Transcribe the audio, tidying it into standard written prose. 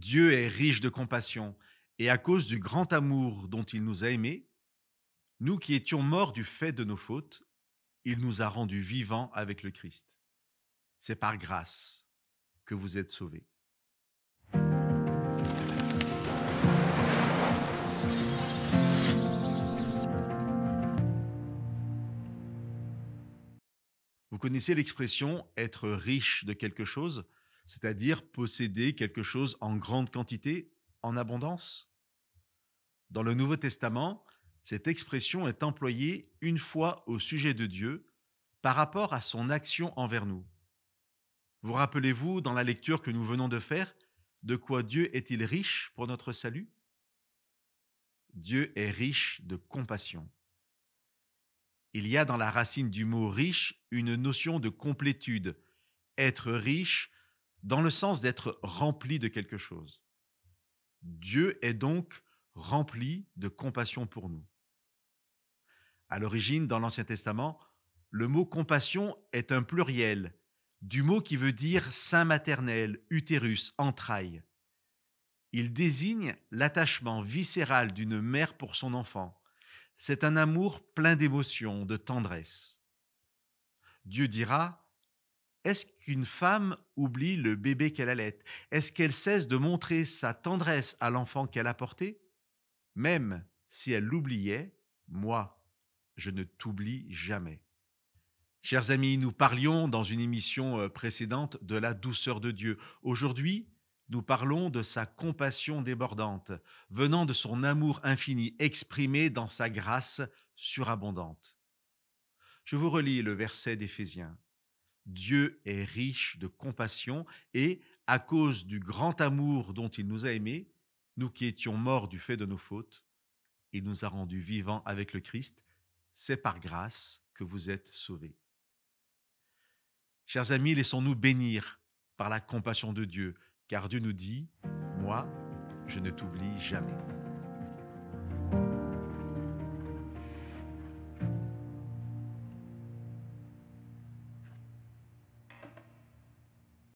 Dieu est riche de compassion et à cause du grand amour dont il nous a aimés, nous qui étions morts du fait de nos fautes, il nous a rendus vivants avec le Christ. C'est par grâce que vous êtes sauvés. Vous connaissez l'expression être riche de quelque chose, c'est-à-dire posséder quelque chose en grande quantité, en abondance? Dans le Nouveau Testament, cette expression est employée une fois au sujet de Dieu par rapport à son action envers nous. Vous rappelez-vous, dans la lecture que nous venons de faire, de quoi Dieu est-il riche pour notre salut? Dieu est riche de compassion. Il y a dans la racine du mot riche une notion de complétude, être riche dans le sens d'être rempli de quelque chose. Dieu est donc rempli de compassion pour nous. À l'origine, dans l'Ancien Testament, le mot compassion est un pluriel du mot qui veut dire sein maternel, utérus, entrailles. Il désigne l'attachement viscéral d'une mère pour son enfant. C'est un amour plein d'émotions, de tendresse. Dieu dira: est-ce qu'une femme oublie le bébé qu'elle allait? Est-ce qu'elle cesse de montrer sa tendresse à l'enfant qu'elle a porté? Même si elle l'oubliait, moi, je ne t'oublie jamais. Chers amis, nous parlions dans une émission précédente de la douceur de Dieu. Aujourd'hui, nous parlons de sa compassion débordante, venant de son amour infini exprimé dans sa grâce surabondante. Je vous relis le verset d'Éphésiens. Dieu est riche de compassion et, à cause du grand amour dont il nous a aimés, nous qui étions morts du fait de nos fautes, il nous a rendus vivants avec le Christ. C'est par grâce que vous êtes sauvés. Chers amis, laissons-nous bénir par la compassion de Dieu, car Dieu nous dit: moi, je ne t'oublie jamais.